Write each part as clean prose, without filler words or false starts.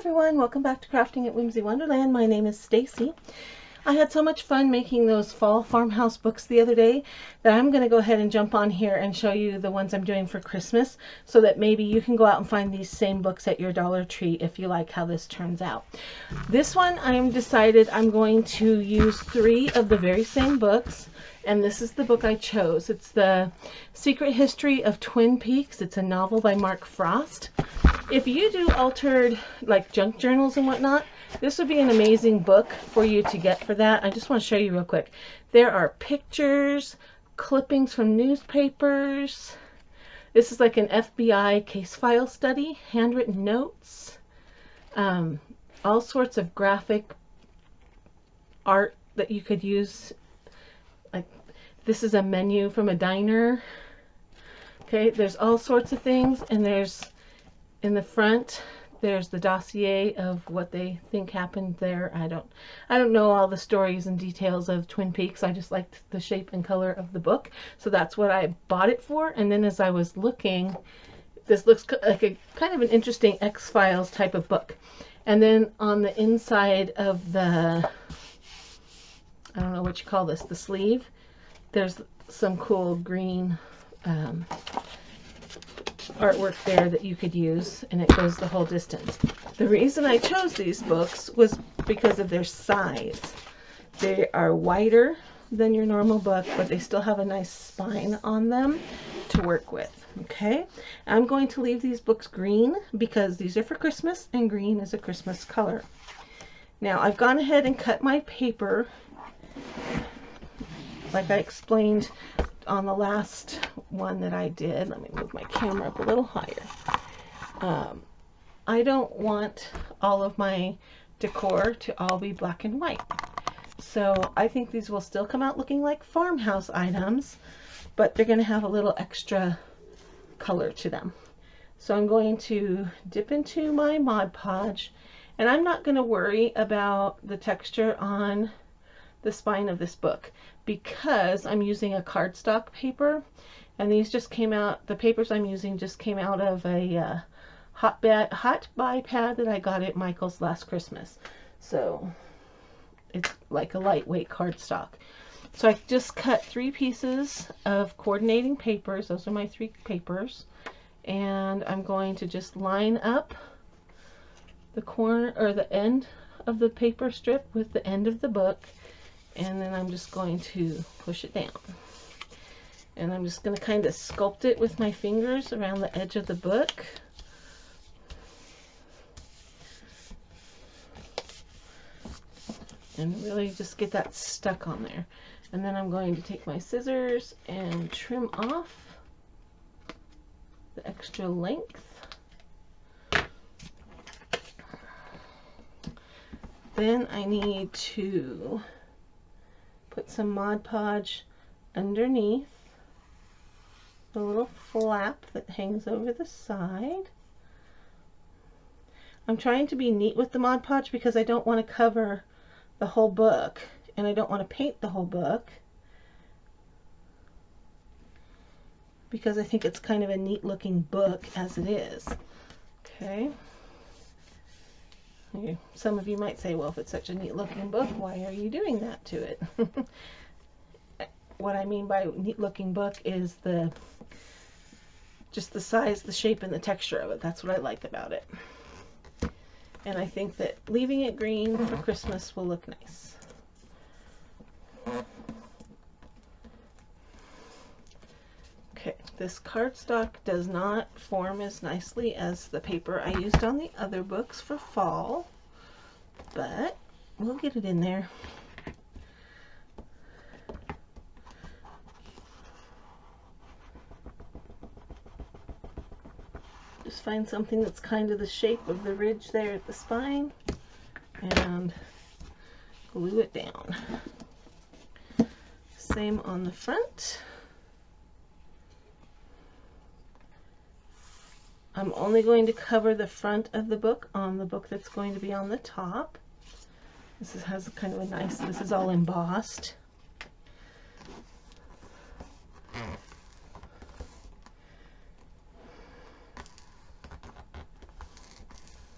everyone, welcome back to Crafting at Whimsy Wonderland. My name is Stacy. I had so much fun making those fall farmhouse books the other day that I'm going to go ahead and jump on here and show you the ones I'm doing for Christmas so that maybe you can go out and find these same books at your Dollar Tree if you like how this turns out. This one I'm decided I'm going to use 3 of the very same books, and this is the book I chose. It's The Secret History of Twin Peaks. It's a novel by Mark Frost. If you do altered like junk journals and whatnot, this would be an amazing book for you to get for that. I just want to show you real quick. There are pictures, clippings from newspapers. This is like an FBI case file study, handwritten notes, all sorts of graphic art that you could use. Like this is a menu from a diner. Okay, there's all sorts of things, and there's in the front there's the dossier of what they think happened there. I don't know all the stories and details of Twin Peaks. I just liked the shape and color of the book, so that's what I bought it for. And then as I was looking, this looks like a kind of an interesting X-Files type of book. And then on the inside of the, I don't know what you call this, the sleeve, there's some cool green artwork there that you could use, and it goes the whole distance. The reason I chose these books was because of their size. They are wider than your normal book, but they still have a nice spine on them to work with. Okay, I'm going to leave these books green because these are for Christmas, and green is a Christmas color. Now I've gone ahead and cut my paper like I explained on the last one that I did. Let me move my camera up a little higher. I don't want all of my decor to all be black and white. So I think these will still come out looking like farmhouse items, but they're going to have a little extra color to them. So I'm going to dip into my Mod Podge, and I'm not going to worry about the texture on the spine of this book because I'm using a cardstock paper, and these just came out, the papers I'm using just came out of a hot buy pad that I got at Michael's last Christmas. So it's like a lightweight cardstock. So I just cut 3 pieces of coordinating papers. Those are my 3 papers, and I'm going to just line up the corner or the end of the paper strip with the end of the book, and then I'm just going to push it down. And I'm just going to kind of sculpt it with my fingers around the edge of the book. And really just get that stuck on there. And then I'm going to take my scissors and trim off the extra length. Then I need to put some Mod Podge underneath the little flap that hangs over the side. I'm trying to be neat with the Mod Podge because I don't want to cover the whole book, and I don't want to paint the whole book because I think it's kind of a neat looking book as it is. Okay. Some of you might say, well, if it's such a neat looking book, why are you doing that to it? What I mean by neat looking book is just the size, the shape, and the texture of it. That's what I like about it. And I think that leaving it green for Christmas will look nice. Okay, this cardstock does not form as nicely as the paper I used on the other books for fall, but we'll get it in there. Just find something that's kind of the shape of the ridge there at the spine and glue it down. Same on the front. I'm only going to cover the front of the book on the book that's going to be on the top. This has kind of a nice, this is all embossed.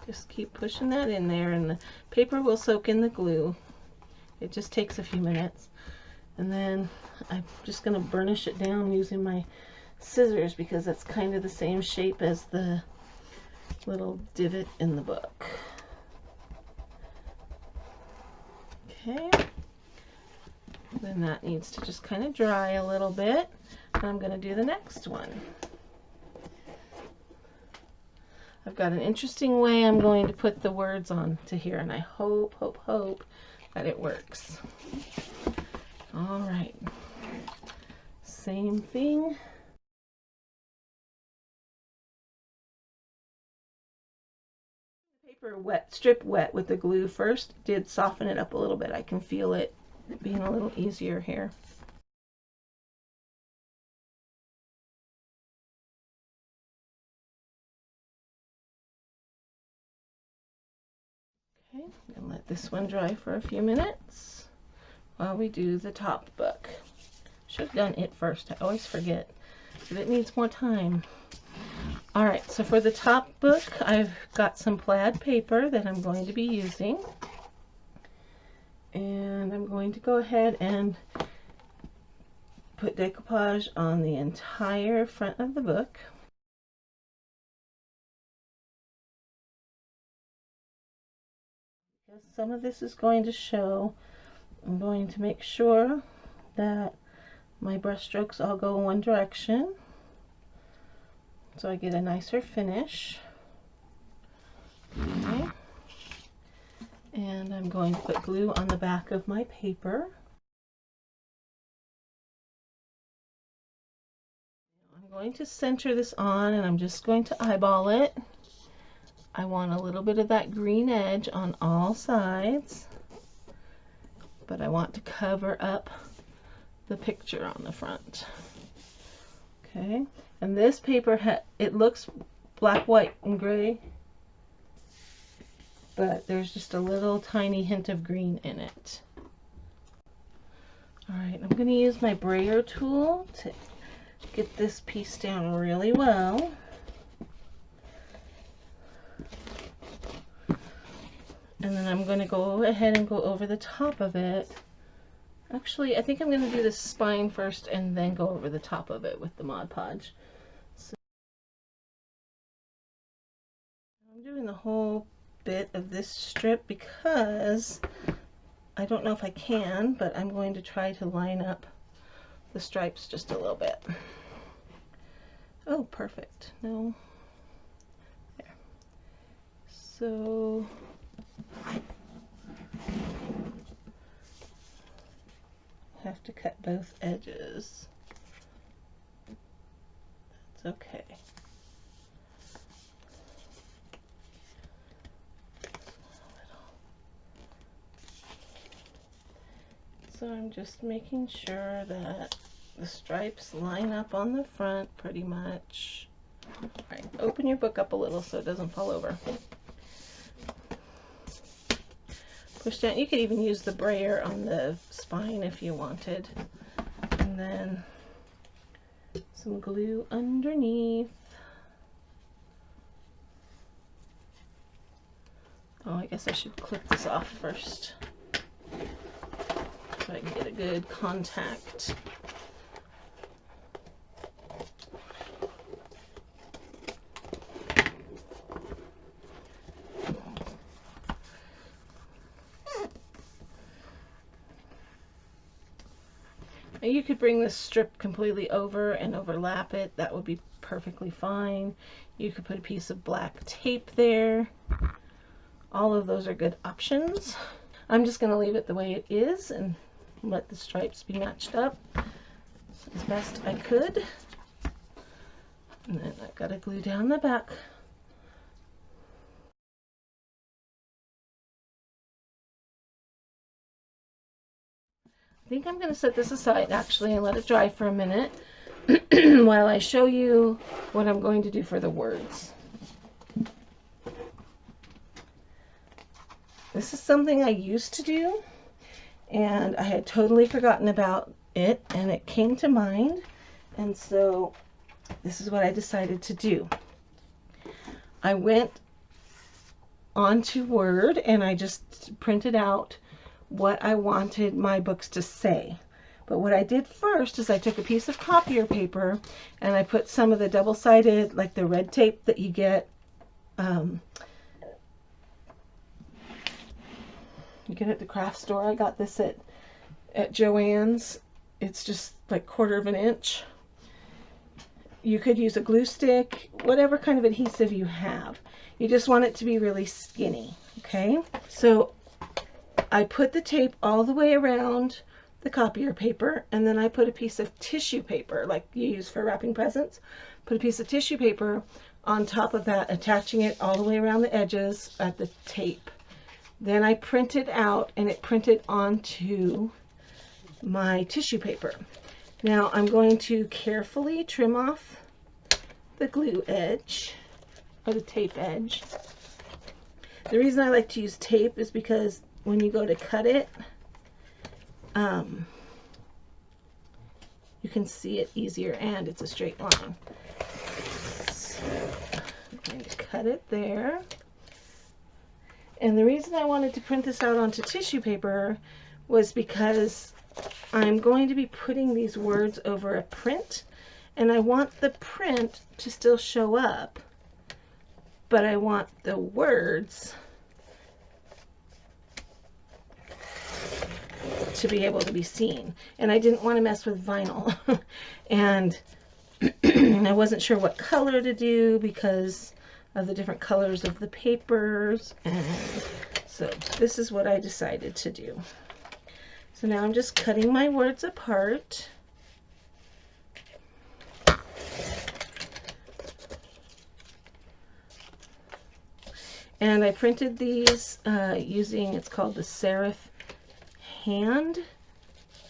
Just keep pushing that in there and the paper will soak in the glue. It just takes a few minutes. And then I'm just going to burnish it down using my scissors because that's kind of the same shape as the little divot in the book. Okay. Then that needs to just kind of dry a little bit. And I'm going to do the next one. I've got an interesting way I'm going to put the words on to here, and I hope that it works. All right. Same thing. Paper wet, strip wet with the glue first did soften it up a little bit. I can feel it being a little easier here. Okay, and let this one dry for a few minutes while we do the top book. Should have done it first. I always forget, but it needs more time. Alright, so for the top book, I've got some plaid paper that I'm going to be using. And I'm going to go ahead and put decoupage on the entire front of the book. Because some of this is going to show, I'm going to make sure that my brush strokes all go in one direction, so I get a nicer finish. Okay. And I'm going to put glue on the back of my paper. I'm going to center this on, and I'm just going to eyeball it. I want a little bit of that green edge on all sides, but I want to cover up the picture on the front. Okay, and this paper, it looks black, white, and gray, but there's just a little tiny hint of green in it. Alright, I'm going to use my brayer tool to get this piece down really well. And then I'm going to go ahead and go over the top of it. Actually, I think I'm going to do the spine first and then go over the top of it with the Mod Podge. So I'm doing the whole bit of this strip because I don't know if I can, but I'm going to try to line up the stripes just a little bit. Oh, perfect. No. There. So have to cut both edges. That's okay. So I'm just making sure that the stripes line up on the front pretty much. All right, open your book up a little so it doesn't fall over. Push down. You could even use the brayer on the spine if you wanted. And then some glue underneath. Oh, I guess I should clip this off first so I can get a good contact. You could bring this strip completely over and overlap it. That would be perfectly fine. You could put a piece of black tape there. All of those are good options. I'm just going to leave it the way it is and let the stripes be matched up as best I could. And then I've got to glue down the back. I think I'm going to set this aside actually and let it dry for a minute while I show you what I'm going to do for the words. This is something I used to do and I had totally forgotten about it, and it came to mind, and so this is what I decided to do. I went onto Word, and I just printed out what I wanted my books to say. But what I did first is I took a piece of copier paper and I put some of the double-sided, like the red tape that you get at the craft store. I got this at Joann's. It's just like 1/4 of an inch. You could use a glue stick, whatever kind of adhesive you have. You just want it to be really skinny, okay? So I put the tape all the way around the copier paper, and then I put a piece of tissue paper, like you use for wrapping presents. Put a piece of tissue paper on top of that, attaching it all the way around the edges at the tape. Then I printed out, and it printed onto my tissue paper. Now I'm going to carefully trim off the glue edge, or the tape edge. The reason I like to use tape is because when you go to cut it, you can see it easier, and it's a straight line. So I'm going to cut it there. And the reason I wanted to print this out onto tissue paper was because I'm going to be putting these words over a print, and I want the print to still show up, but I want the words to be able to be seen. And I didn't want to mess with vinyl. And I wasn't sure what color to do because of the different colors of the papers. And so this is what I decided to do. So now I'm just cutting my words apart. And I printed these using, it's called the Serif Hand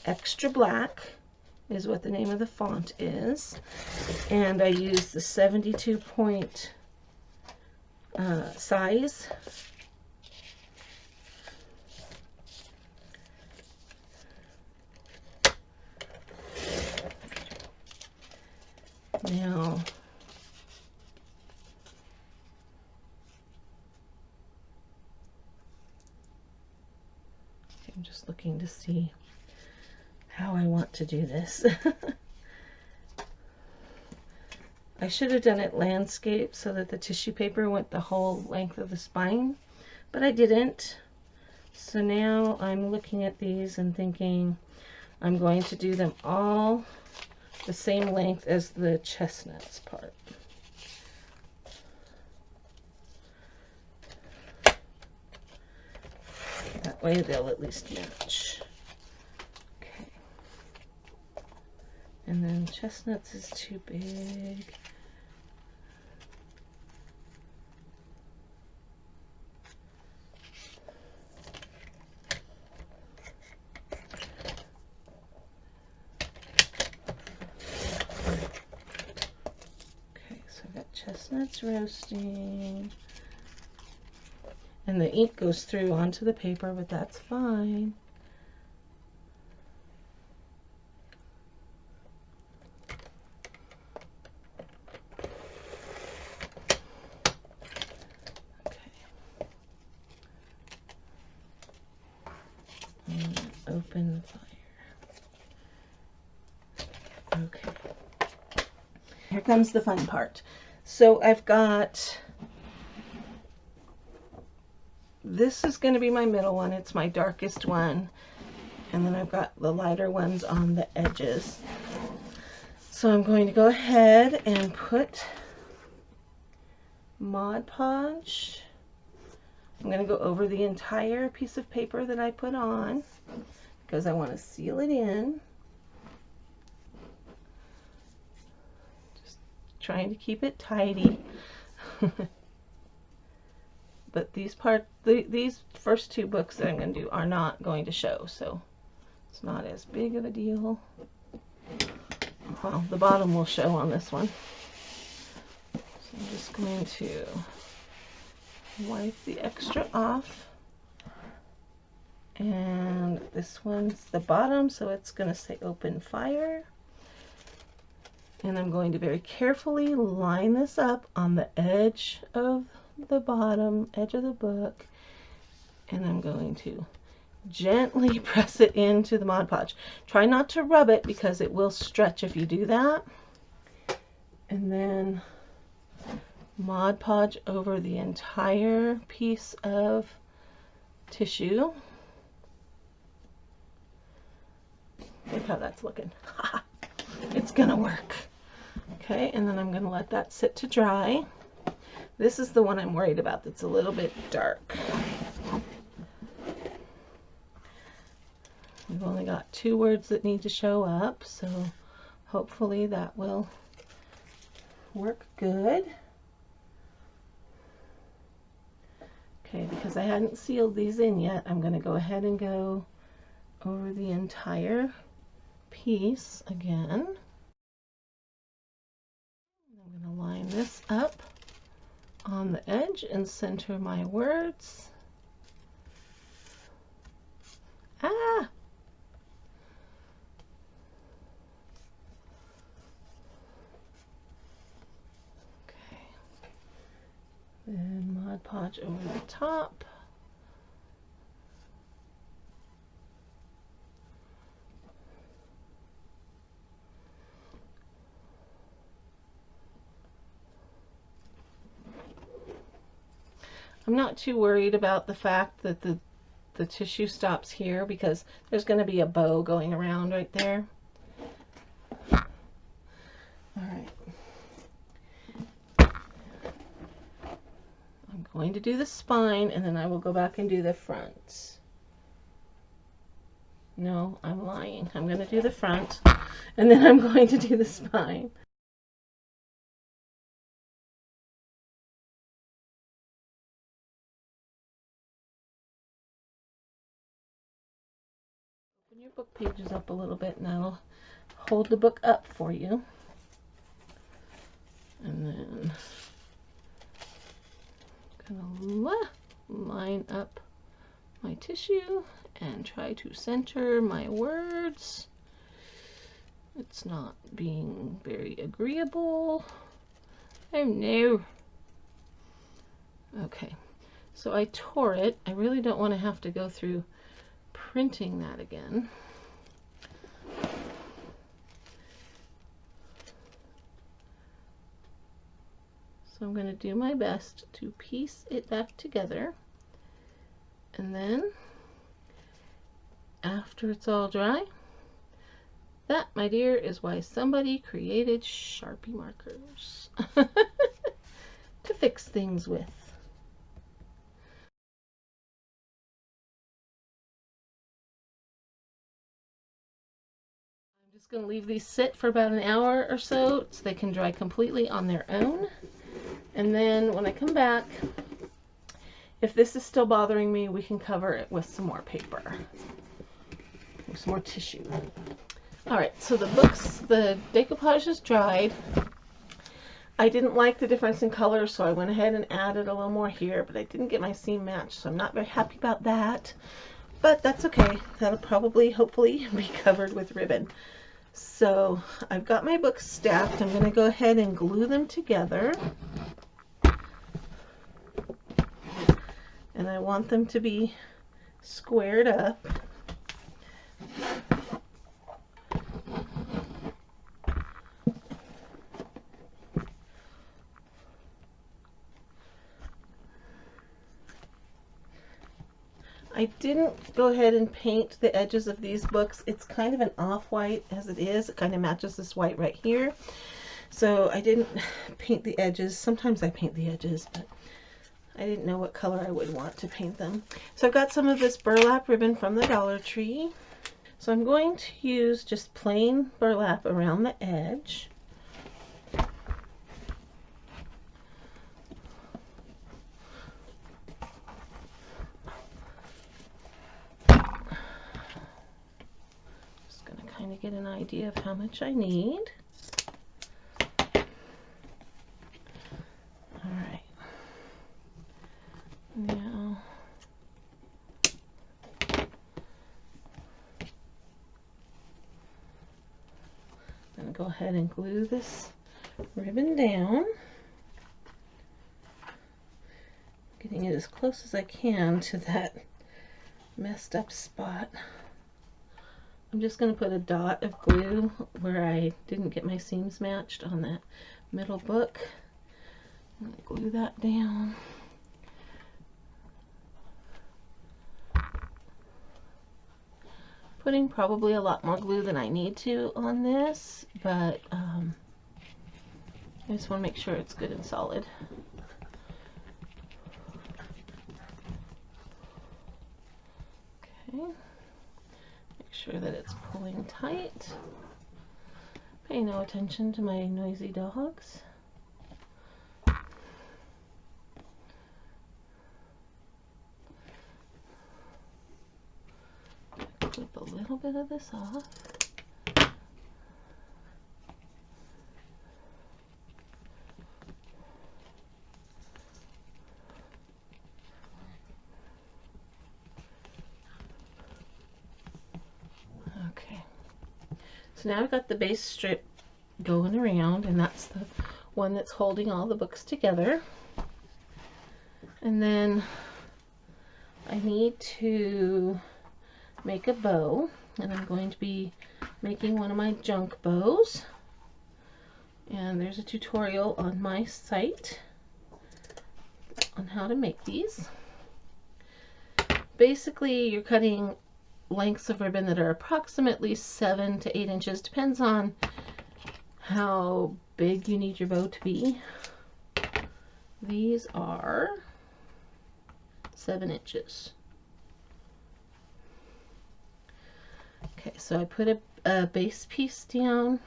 Extra Black is what the name of the font is. And I used the 72 point size. Now, I'm just looking to see how I want to do this. I should have done it landscape so that the tissue paper went the whole length of the spine, but I didn't. So now I'm looking at these and thinking I'm going to do them all the same length as the chestnuts part. That way they'll at least match. Okay. And then chestnuts is too big. Okay, so I've got chestnuts roasting. And the ink goes through onto the paper, but that's fine. Okay. And open fire. Okay. Here comes the fun part. So I've got, this is going to be my middle one. It's my darkest one. And then I've got the lighter ones on the edges. So I'm going to go ahead and put Mod Podge. I'm going to go over the entire piece of paper that I put on because I want to seal it in. Just trying to keep it tidy. But these these first two books that I'm going to do are not going to show, so it's not as big of a deal. Well, the bottom will show on this one. So I'm just going to wipe the extra off. And this one's the bottom, so it's going to say open fire. And I'm going to very carefully line this up on the edge of the bottom edge of the book, and I'm going to gently press it into the Mod Podge. Try not to rub it because it will stretch if you do that. And then Mod Podge over the entire piece of tissue. Look how that's looking. It's gonna work. Okay, and then I'm gonna let that sit to dry. This is the one I'm worried about that's a little bit dark. We've only got 2 words that need to show up, so hopefully that will work good. Okay, because I hadn't sealed these in yet, I'm going to go ahead and go over the entire piece again. I'm going to line this up on the edge and center my words. Ah! Then Mod Podge over the top. I'm not too worried about the fact that the tissue stops here because there's going to be a bow going around right there. All right. I'm going to do the spine and then I will go back and do the front. No, I'm lying. I'm going to do the front and then I'm going to do the spine. Open your book pages up a little bit and that'll hold the book up for you. And then gonna line up my tissue and try to center my words. It's not being very agreeable. Oh no. Okay, so I tore it. I really don't want to have to go through printing that again. So I'm going to do my best to piece it back together. And then, after it's all dry, that, my dear, is why somebody created Sharpie markers to fix things with. I'm just going to leave these sit for about an hour or so they can dry completely on their own. And then when I come back, if this is still bothering me, we can cover it with some more paper, with some more tissue. All right, so the decoupage is dried. I didn't like the difference in color, so I went ahead and added a little more here, but I didn't get my seam matched, so I'm not very happy about that. But that's okay. That'll probably, hopefully, be covered with ribbon. So I've got my books stacked. I'm going to go ahead and glue them together. And I want them to be squared up. I didn't go ahead and paint the edges of these books. It's kind of an off-white as it is. It kind of matches this white right here. So I didn't paint the edges. Sometimes I paint the edges, but I didn't know what color I would want to paint them. So I've got some of this burlap ribbon from the Dollar Tree. So I'm going to use just plain burlap around the edge. Just going to kind of get an idea of how much I need. Now, I'm going to go ahead and glue this ribbon down. getting it as close as I can to that messed up spot. I'm just going to put a dot of glue where I didn't get my seams matched on that middle book. I'm going to glue that down. Putting probably a lot more glue than I need to on this, but I just want to make sure it's good and solid. Okay, make sure that it's pulling tight. Pay no attention to my noisy dogs. Clip a little bit of this off. Okay, so now I've got the base strip going around, and that's the one that's holding all the books together. And then I need to make a bow, and I'm going to be making one of my junk bows, and there's a tutorial on my site on how to make these. Basically, you're cutting lengths of ribbon that are approximately 7 to 8 inches, depends on how big you need your bow to be. These are 7 inches. Okay, so I put a base piece down,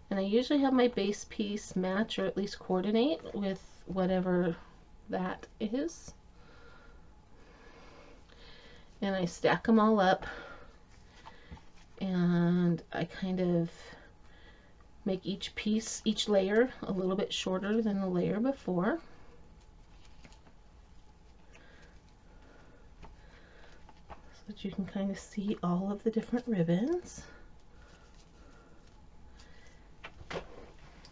and I usually have my base piece match or at least coordinate with whatever that is. And I stack them all up, and I kind of make each piece, each layer, a little bit shorter than the layer before. So that you can kind of see all of the different ribbons.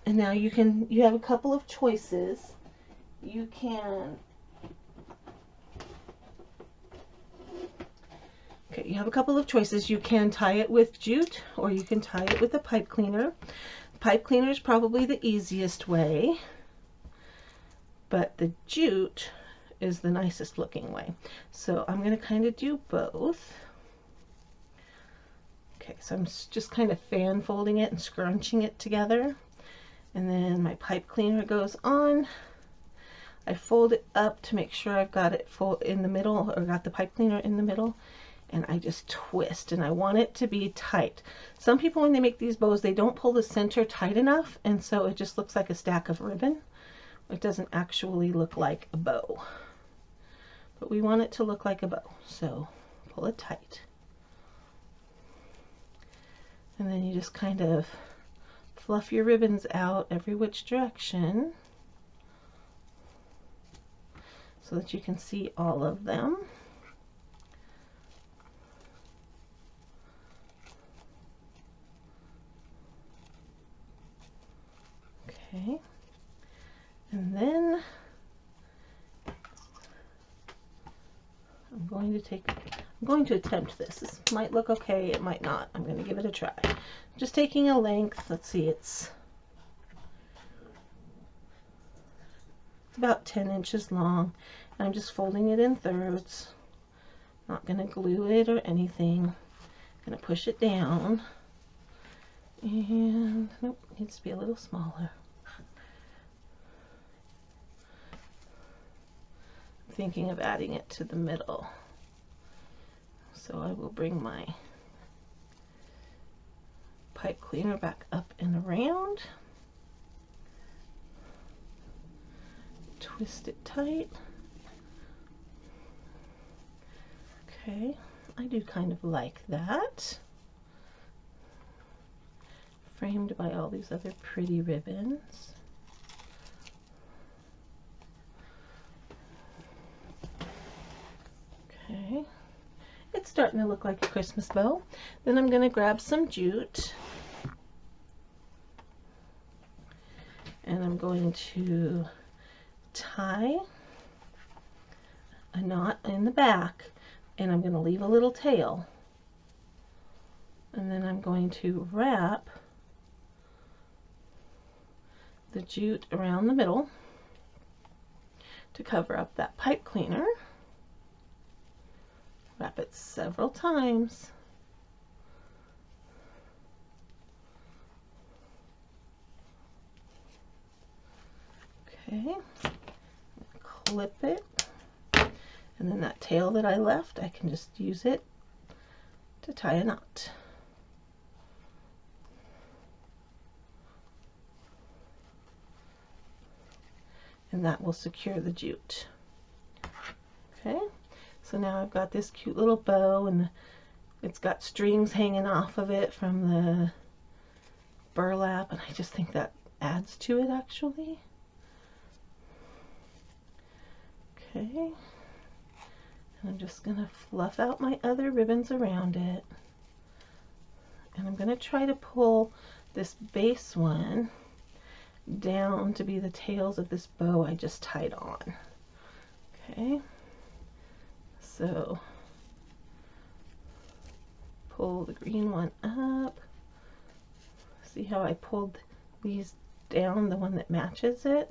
And now you have a couple of choices. You have a couple of choices. You can tie it with jute, or you can tie it with a pipe cleaner. Pipe cleaner is probably the easiest way, but the jute is the nicest looking way. So I'm going to kind of do both. Okay, so I'm just kind of fan folding it and scrunching it together, and then my pipe cleaner goes on. I fold it up to make sure I've got it in the middle, or got the pipe cleaner in the middle, and I just twist, and I want it to be tight. Some people, when they make these bows, they don't pull the center tight enough, and so it just looks like a stack of ribbon. It doesn't actually look like a bow, but we want it to look like a bow, so pull it tight. And then you just kind of fluff your ribbons out every which direction so that you can see all of them. Okay, and then I'm going to attempt this. This might look okay, it might not. I'm going to give it a try. Just taking a length, let's see, it's about 10 inches long. I'm just folding it in thirds. Not going to glue it or anything. I'm going to push it down. And nope, needs to be a little smaller. I'm thinking of adding it to the middle. So I will bring my pipe cleaner back up and around. Twist it tight. Okay, I do kind of like that. Framed by all these other pretty ribbons. Okay, it's starting to look like a Christmas bow. Then I'm going to grab some jute, and I'm going to tie a knot in the back, and I'm going to leave a little tail. And then I'm going to wrap the jute around the middle to cover up that pipe cleaner. Wrap it several times. Okay, clip it, and then that tail that I left, I can just use it to tie a knot. And that will secure the jute. Okay, so now I've got this cute little bow, and it's got strings hanging off of it from the burlap, and I just think that adds to it actually. Okay, and I'm just going to fluff out my other ribbons around it, and I'm going to try to pull this base one down to be the tails of this bow I just tied on. Okay, so pull the green one up. See how I pulled these down, the one that matches it?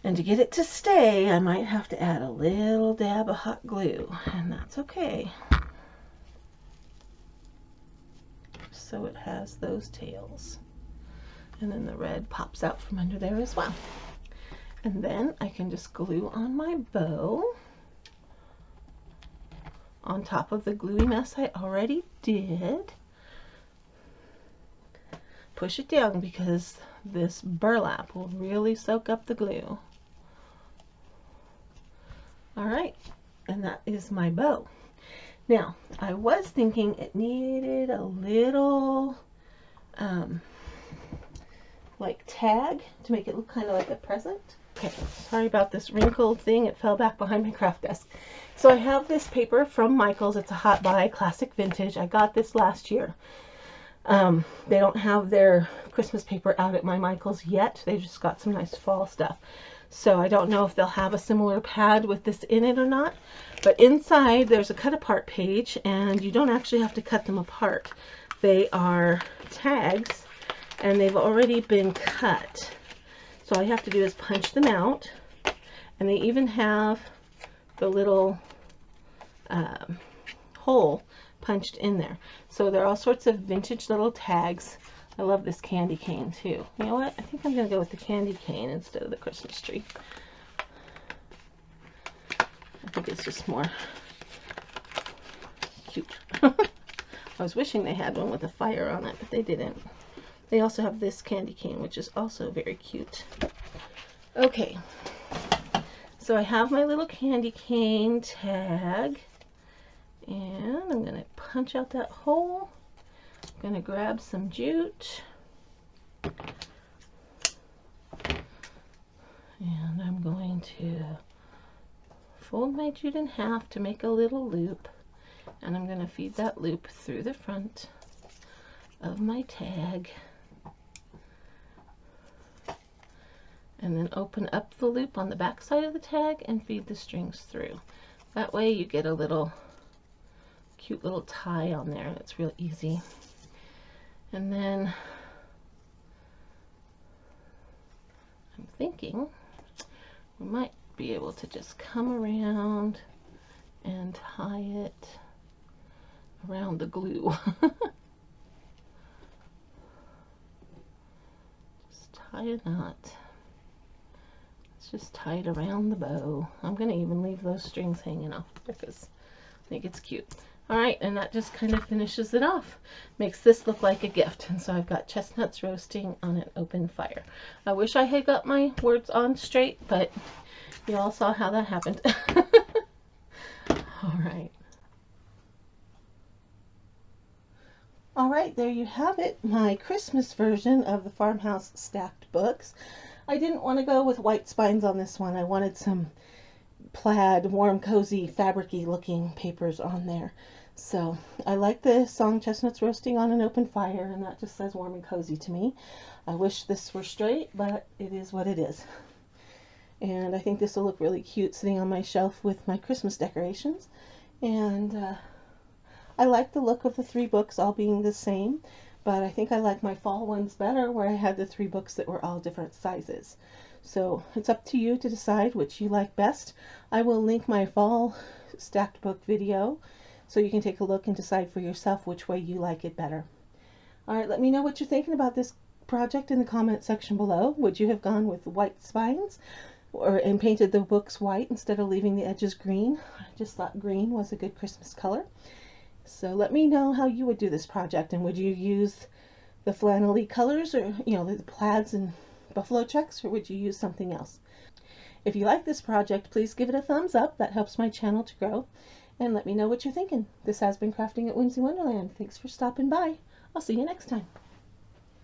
And to get it to stay, I might have to add a little dab of hot glue, and that's okay. So it has those tails. And then the red pops out from under there as well. And then I can just glue on my bow on top of the gluey mess I already did. Push it down because this burlap will really soak up the glue. Alright, and that is my bow. Now, I was thinking it needed a little like tag to make it look kind of like a present. Okay, sorry about this wrinkled thing. It fell back behind my craft desk. So I have this paper from Michaels. It's a hot buy, classic vintage. I got this last year. They don't have their Christmas paper out at my Michaels yet. They just got some nice fall stuff. So I don't know if they'll have a similar pad with this in it or not. But inside there's a cut apart page, and you don't actually have to cut them apart. They are tags, and they've already been cut. So all you have to do is punch them out, and they even have the little hole punched in there. So there are all sorts of vintage little tags. I love this candy cane too. You know what? I think I'm going to go with the candy cane instead of the Christmas tree. I think it's just more cute. I was wishing they had one with a fire on it, but they didn't. They also have this candy cane, which is also very cute. Okay, so I have my little candy cane tag, and I'm going to punch out that hole. I'm going to grab some jute, and I'm going to fold my jute in half to make a little loop, and I'm going to feed that loop through the front of my tag, and then open up the loop on the back side of the tag and feed the strings through. That way you get a little cute little tie on there. It's real easy. And then I'm thinking we might be able to just come around and tie it around the glue. Just tie a knot. It's just tied around the bow. I'm going to even leave those strings hanging off because I think it's cute. Alright, and that just kind of finishes it off. Makes this look like a gift. And so I've got chestnuts roasting on an open fire. I wish I had got my words on straight, but you all saw how that happened. Alright. Alright, there you have it. My Christmas version of the Farmhouse stacked books. I didn't want to go with white spines on this one. I wanted some plaid, warm, cozy, fabric-y looking papers on there. So I like the song Chestnuts Roasting on an Open Fire, and that just says warm and cozy to me. I wish this were straight, but it is what it is. And I think this will look really cute sitting on my shelf with my Christmas decorations. And I like the look of the 3 books all being the same, but I think I like my fall ones better where I had the 3 books that were all different sizes. So it's up to you to decide which you like best. I will link my fall stacked book video so you can take a look and decide for yourself which way you like it better. Alright, let me know what you're thinking about this project in the comment section below. Would you have gone with white spines and painted the books white instead of leaving the edges green? I just thought green was a good Christmas color. So let me know how you would do this project, and would you use the flannel-y colors, or the plaids and buffalo checks, or would you use something else? If you like this project, please give it a thumbs up. That helps my channel to grow. And let me know what you're thinking. This has been Crafting at Whimsy Wonderland. Thanks for stopping by. I'll see you next time.